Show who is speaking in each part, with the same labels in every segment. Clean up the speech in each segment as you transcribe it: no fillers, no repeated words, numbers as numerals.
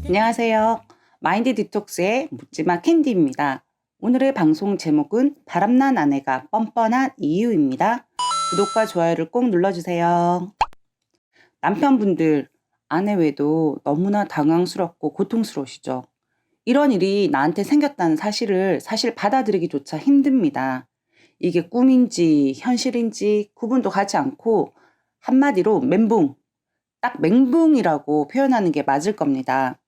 Speaker 1: 안녕하세요. 마인드 디톡스의 묻지마 캔디입니다. 오늘의 방송 제목은 바람난 아내가 뻔뻔한 이유입니다. 구독과 좋아요를 꼭 눌러주세요. 남편분들, 아내 외에도 너무나 당황스럽고 고통스러우시죠? 이런 일이 나한테 생겼다는 사실을 받아들이기조차 힘듭니다. 이게 꿈인지 현실인지 구분도 가지 않고 한마디로 멘붕, 딱 멘붕이라고 표현하는 게 맞을 겁니다.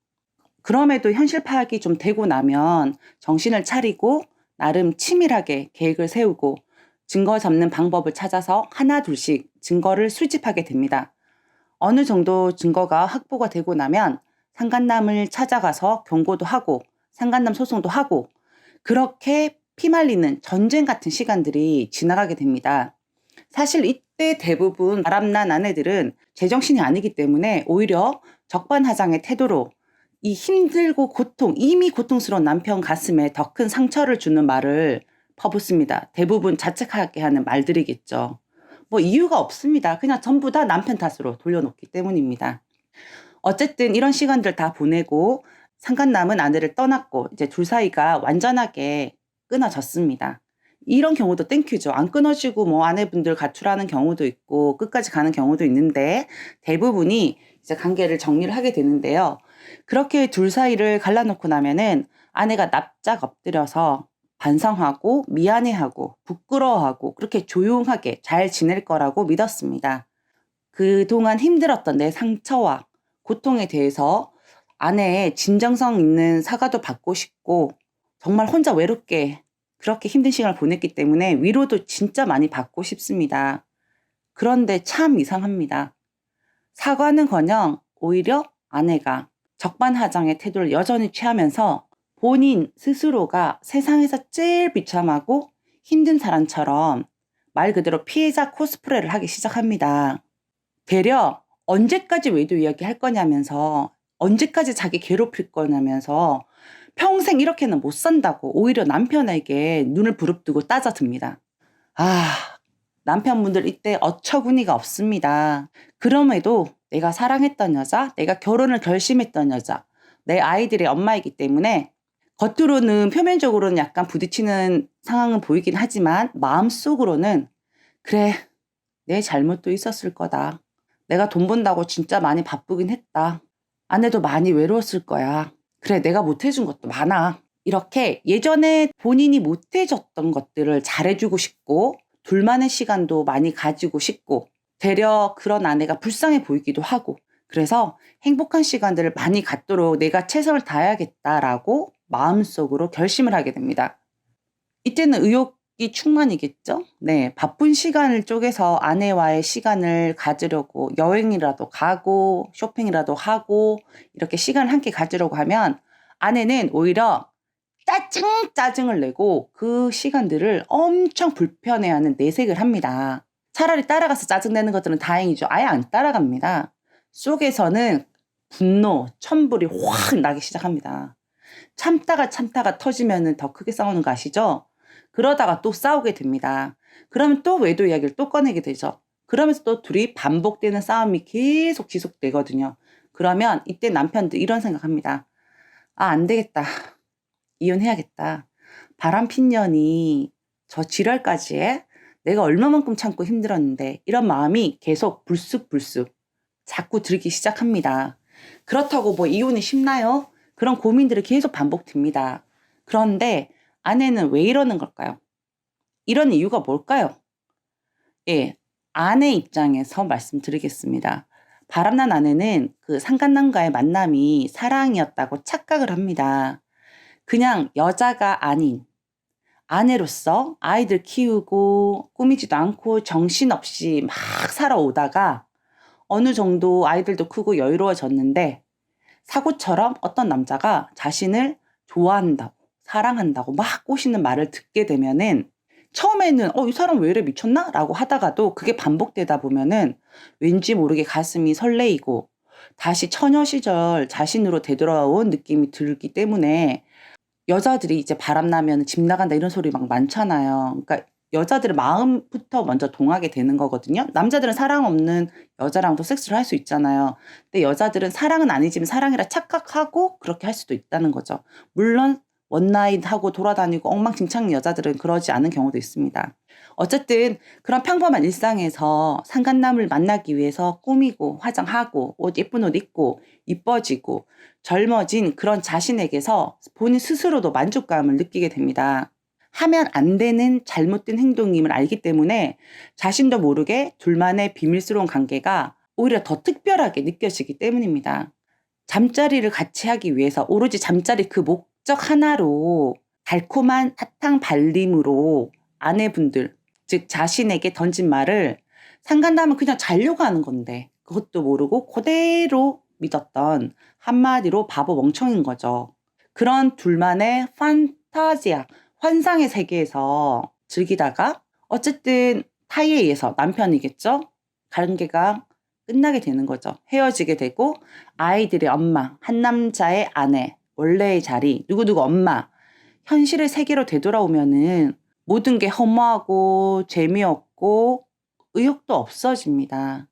Speaker 1: 그럼에도 현실 파악이 좀 되고 나면 정신을 차리고 나름 치밀하게 계획을 세우고 증거 잡는 방법을 찾아서 하나 둘씩 증거를 수집하게 됩니다. 어느 정도 증거가 확보가 되고 나면 상간남을 찾아가서 경고도 하고 상간남 소송도 하고 그렇게 피말리는 전쟁 같은 시간들이 지나가게 됩니다. 사실 이때 대부분 바람난 아내들은 제정신이 아니기 때문에 오히려 적반하장의 태도로 이 힘들고 이미 고통스러운 남편 가슴에 더 큰 상처를 주는 말을 퍼붓습니다. 대부분 자책하게 하는 말들이겠죠. 뭐 이유가 없습니다. 그냥 전부 다 남편 탓으로 돌려놓기 때문입니다. 어쨌든 이런 시간들 다 보내고 상간남은 아내를 떠났고 이제 둘 사이가 완전하게 끊어졌습니다. 이런 경우도 땡큐죠. 안 끊어지고 뭐 아내분들 가출하는 경우도 있고 끝까지 가는 경우도 있는데 대부분이 이제 관계를 정리를 하게 되는데요. 그렇게 둘 사이를 갈라놓고 나면은 아내가 납작 엎드려서 반성하고 미안해하고 부끄러워하고 그렇게 조용하게 잘 지낼 거라고 믿었습니다. 그동안 힘들었던 내 상처와 고통에 대해서 아내의 진정성 있는 사과도 받고 싶고 정말 혼자 외롭게 그렇게 힘든 시간을 보냈기 때문에 위로도 진짜 많이 받고 싶습니다. 그런데 참 이상합니다. 사과는커녕 오히려 아내가 적반하장의 태도를 여전히 취하면서 본인 스스로가 세상에서 제일 비참하고 힘든 사람처럼 말 그대로 피해자 코스프레를 하기 시작합니다. 되려 언제까지 외도 이야기 할 거냐면서 언제까지 자기 괴롭힐 거냐면서 평생 이렇게는 못 산다고 오히려 남편에게 눈을 부릅뜨고 따져듭니다. 남편분들 이때 어처구니가 없습니다. 그럼에도 내가 사랑했던 여자, 내가 결혼을 결심했던 여자, 내 아이들의 엄마이기 때문에 겉으로는 표면적으로는 약간 부딪히는 상황은 보이긴 하지만 마음속으로는 그래, 내 잘못도 있었을 거다. 내가 돈 번다고 진짜 많이 바쁘긴 했다. 아내도 많이 외로웠을 거야. 그래, 내가 못해준 것도 많아. 이렇게 예전에 본인이 못해줬던 것들을 잘해주고 싶고 둘만의 시간도 많이 가지고 싶고 되려 그런 아내가 불쌍해 보이기도 하고 그래서 행복한 시간들을 많이 갖도록 내가 최선을 다해야겠다라고 마음속으로 결심을 하게 됩니다. 이때는 의욕이 충만이겠죠? 네, 바쁜 시간을 쪼개서 아내와의 시간을 가지려고 여행이라도 가고 쇼핑이라도 하고 이렇게 시간을 함께 가지려고 하면 아내는 오히려 짜증을 내고 그 시간들을 엄청 불편해하는 내색을 합니다. 차라리 따라가서 짜증내는 것들은 다행이죠. 아예 안 따라갑니다. 속에서는 분노, 천불이 확 나기 시작합니다. 참다가 터지면 더 크게 싸우는 거 아시죠? 그러다가 또 싸우게 됩니다. 그러면 또 외도 이야기를 또 꺼내게 되죠. 그러면서 또 둘이 반복되는 싸움이 계속 지속되거든요. 그러면 이때 남편도 이런 생각합니다. 안 되겠다. 이혼해야겠다. 바람핀 년이 저 지랄까지 해? 내가 얼마만큼 참고 힘들었는데 이런 마음이 계속 불쑥 자꾸 들기 시작합니다. 그렇다고 뭐 이혼이 쉽나요? 그런 고민들이 계속 반복됩니다. 그런데 아내는 왜 이러는 걸까요? 이런 이유가 뭘까요? 예, 아내 입장에서 말씀드리겠습니다. 바람난 아내는 그 상간남과의 만남이 사랑이었다고 착각을 합니다. 그냥 여자가 아닌 아내로서 아이들 키우고 꾸미지도 않고 정신없이 막 살아오다가 어느 정도 아이들도 크고 여유로워졌는데 사고처럼 어떤 남자가 자신을 좋아한다고 사랑한다고 막 꼬시는 말을 듣게 되면은 처음에는 이 사람 왜 이래 미쳤나? 라고 하다가도 그게 반복되다 보면은 왠지 모르게 가슴이 설레이고 다시 처녀 시절 자신으로 되돌아온 느낌이 들기 때문에 여자들이 이제 바람나면 집 나간다 이런 소리 막 많잖아요. 그러니까 여자들의 마음부터 먼저 동하게 되는 거거든요. 남자들은 사랑 없는 여자랑도 섹스를 할 수 있잖아요. 근데 여자들은 사랑은 아니지만 사랑이라 착각하고 그렇게 할 수도 있다는 거죠. 물론 원나잇 하고 돌아다니고 엉망진창인 여자들은 그러지 않은 경우도 있습니다. 어쨌든 그런 평범한 일상에서 상간남을 만나기 위해서 꾸미고 화장하고 예쁜 옷 입고 이뻐지고 젊어진 그런 자신에게서 본인 스스로도 만족감을 느끼게 됩니다. 하면 안 되는 잘못된 행동임을 알기 때문에 자신도 모르게 둘만의 비밀스러운 관계가 오히려 더 특별하게 느껴지기 때문입니다. 잠자리를 같이 하기 위해서 오로지 잠자리 그 목적 하나로 달콤한 사탕 발림으로 아내분들, 즉 자신에게 던진 말을 상간남은 그냥 자려고 하는 건데 그것도 모르고 그대로 믿었던, 한마디로 바보 멍청인 거죠. 그런 둘만의 판타지아, 환상의 세계에서 즐기다가 어쨌든 타이에 의해서 남편이겠죠? 관계가 끝나게 되는 거죠. 헤어지게 되고 아이들의 엄마, 한 남자의 아내, 원래의 자리, 누구누구 엄마, 현실의 세계로 되돌아오면은 모든 게 허무하고 재미없고 의욕도 없어집니다.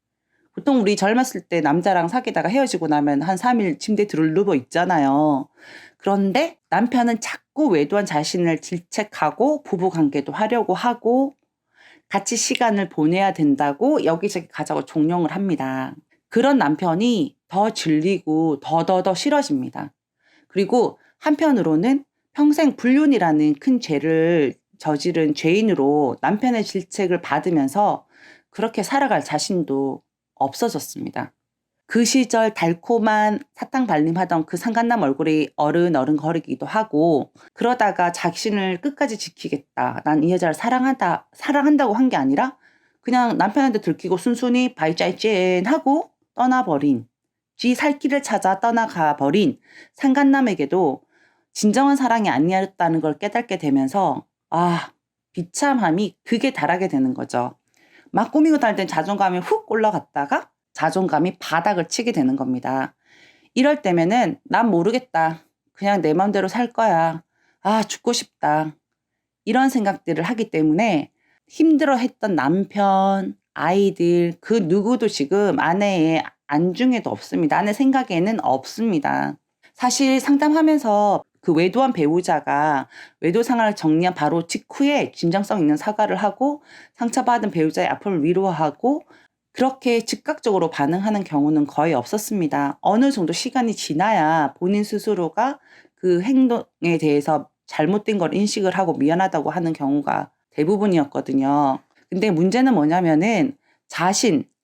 Speaker 1: 보통 우리 젊었을 때 남자랑 사귀다가 헤어지고 나면 한 3일 침대에 누워 있잖아요. 그런데 남편은 자꾸 외도한 자신을 질책하고 부부관계도 하려고 하고 같이 시간을 보내야 된다고 여기저기 가자고 종용을 합니다. 그런 남편이 더 질리고 더더더 싫어집니다. 그리고 한편으로는 평생 불륜이라는 큰 죄를 저지른 죄인으로 남편의 질책을 받으면서 그렇게 살아갈 자신도 없어졌습니다. 그 시절 달콤한 사탕 발림하던 그 상간남 얼굴이 어른어른거리기도 하고, 그러다가 자신을 끝까지 지키겠다, 난 이 여자를 사랑한다고 한 게 아니라 그냥 남편한테 들키고 순순히 바이짜이찐 하고 떠나버린, 쥐 살 길을 찾아 떠나가 버린 상간남에게도 진정한 사랑이 아니었다는 걸 깨닫게 되면서 비참함이 극에 달하게 되는 거죠. 막 꾸미고 다닐 땐 자존감이 훅 올라갔다가 자존감이 바닥을 치게 되는 겁니다. 이럴 때면은 난 모르겠다, 그냥 내 마음대로 살 거야, 죽고 싶다, 이런 생각들을 하기 때문에 힘들어했던 남편, 아이들 그 누구도 지금 아내의 안중에도 없습니다. 아내 생각에는 없습니다. 사실 상담하면서 그 외도한 배우자가 외도 상황을 정리한 바로 직후에 진정성 있는 사과를 하고 상처받은 배우자의 아픔을 위로하고 그렇게 즉각적으로 반응하는 경우는 거의 없었습니다. 어느 정도 시간이 지나야 본인 스스로가 그 행동에 대해서 잘못된 걸 인식을 하고 미안하다고 하는 경우가 대부분이었거든요. 근데 문제는 뭐냐면은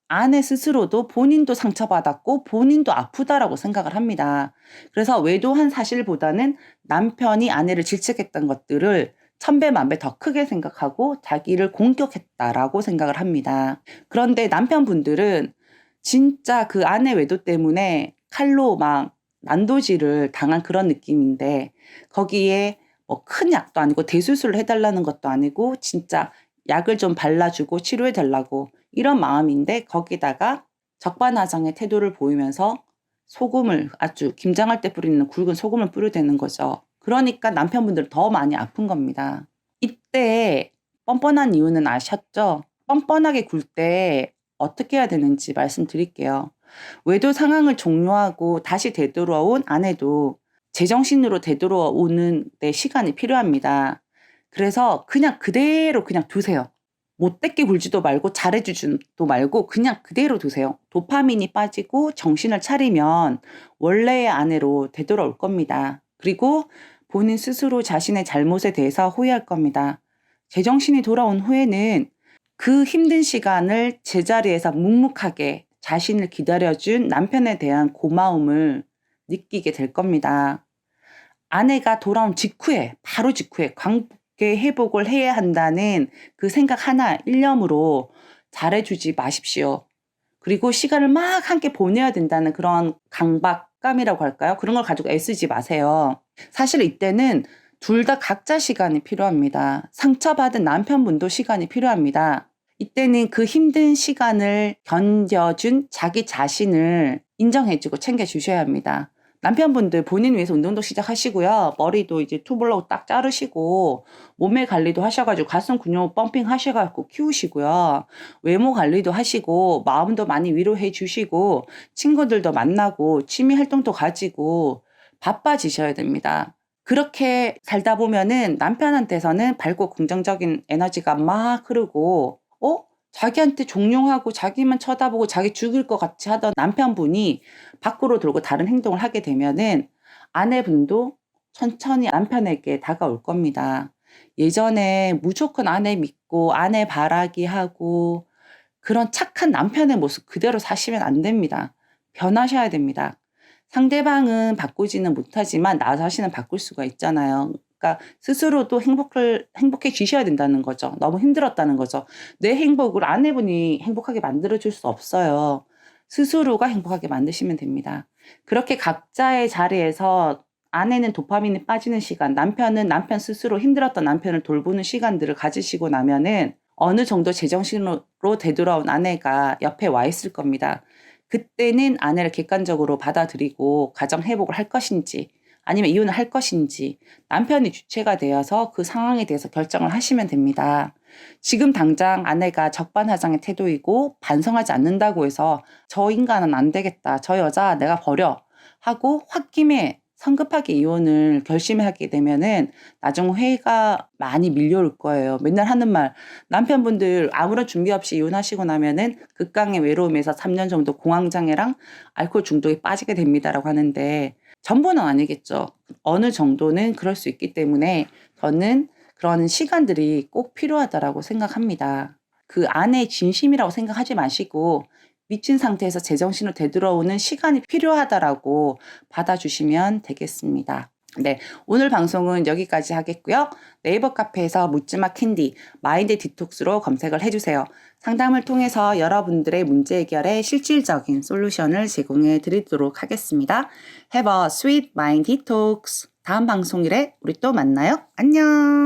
Speaker 1: 아내 스스로도 본인도 상처받았고 본인도 아프다라고 생각을 합니다. 그래서 외도한 사실보다는 남편이 아내를 질책했던 것들을 천배 만배 더 크게 생각하고 자기를 공격했다라고 생각을 합니다. 그런데 남편분들은 진짜 그 아내 외도 때문에 칼로 막 난도질을 당한 그런 느낌인데, 거기에 뭐 큰 약도 아니고 대수술을 해달라는 것도 아니고 진짜 약을 좀 발라주고 치료해달라고 이런 마음인데, 거기다가 적반하장의 태도를 보이면서 소금을, 아주 김장할 때 뿌리는 굵은 소금을 뿌려대는 거죠. 그러니까 남편분들은 더 많이 아픈 겁니다. 이때 뻔뻔한 이유는 아셨죠? 뻔뻔하게 굴 때 어떻게 해야 되는지 말씀드릴게요. 외도 상황을 종료하고 다시 되돌아온 아내도 제정신으로 되돌아오는 데 시간이 필요합니다. 그래서 그냥 그대로 그냥 두세요. 못되게 굴지도 말고 잘해주지도 말고 그냥 그대로 두세요. 도파민이 빠지고 정신을 차리면 원래의 아내로 되돌아올 겁니다. 그리고 본인 스스로 자신의 잘못에 대해서 후회할 겁니다. 제정신이 돌아온 후에는 그 힘든 시간을 제자리에서 묵묵하게 자신을 기다려준 남편에 대한 고마움을 느끼게 될 겁니다. 아내가 돌아온 직후에, 바로 직후에 관계 회복을 해야 한다는 그 생각 하나, 일념으로 잘해주지 마십시오. 그리고 시간을 막 함께 보내야 된다는 그런 강박감이라고 할까요? 그런 걸 가지고 애쓰지 마세요. 사실 이때는 둘 다 각자 시간이 필요합니다. 상처받은 남편분도 시간이 필요합니다. 이때는 그 힘든 시간을 견뎌준 자기 자신을 인정해주고 챙겨주셔야 합니다. 남편분들 본인 위해서 운동도 시작하시고요. 머리도 이제 투블럭 딱 자르시고 몸매 관리도 하셔가지고 가슴 근육 펌핑 하셔가지고 키우시고요. 외모 관리도 하시고 마음도 많이 위로해 주시고 친구들도 만나고 취미 활동도 가지고 바빠지셔야 됩니다. 그렇게 살다 보면은 남편한테서는 밝고 긍정적인 에너지가 막 흐르고 자기한테 종용하고 자기만 쳐다보고 자기 죽일 것 같이 하던 남편분이 밖으로 돌고 다른 행동을 하게 되면은 아내분도 천천히 남편에게 다가올 겁니다. 예전에 무조건 아내 믿고 아내 바라기 하고 그런 착한 남편의 모습 그대로 사시면 안 됩니다. 변하셔야 됩니다. 상대방은 바꾸지는 못하지만 나 자신은 바꿀 수가 있잖아요. 그러니까 스스로도 행복해지셔야 된다는 거죠. 너무 힘들었다는 거죠. 내 행복을 아내분이 행복하게 만들어 줄 수 없어요. 스스로가 행복하게 만드시면 됩니다. 그렇게 각자의 자리에서 아내는 도파민이 빠지는 시간, 남편은 남편 스스로 힘들었던 남편을 돌보는 시간들을 가지시고 나면은 어느 정도 제정신으로 되돌아온 아내가 옆에 와 있을 겁니다. 그때는 아내를 객관적으로 받아들이고 가정 회복을 할 것인지 아니면 이혼을 할 것인지 남편이 주체가 되어서 그 상황에 대해서 결정을 하시면 됩니다. 지금 당장 아내가 적반하장의 태도이고 반성하지 않는다고 해서 저 인간은 안 되겠다. 저 여자 내가 버려. 하고 홧김에 성급하게 이혼을 결심하게 되면은 나중 후회가 많이 밀려올 거예요. 맨날 하는 말. 남편분들 아무런 준비 없이 이혼하시고 나면은 극강의 외로움에서 3년 정도 공황장애랑 알코올 중독에 빠지게 됩니다라고 하는데 전부는 아니겠죠. 어느 정도는 그럴 수 있기 때문에 저는 그런 시간들이 꼭 필요하다라고 생각합니다. 그 안에 진심이라고 생각하지 마시고 미친 상태에서 제정신으로 되돌아오는 시간이 필요하다라고 받아주시면 되겠습니다. 네, 오늘 방송은 여기까지 하겠고요. 네이버 카페에서 묻지마 캔디 마인드 디톡스로 검색을 해주세요. 상담을 통해서 여러분들의 문제 해결에 실질적인 솔루션을 제공해 드리도록 하겠습니다. Have a sweet mind detox. 다음 방송일에 우리 또 만나요. 안녕.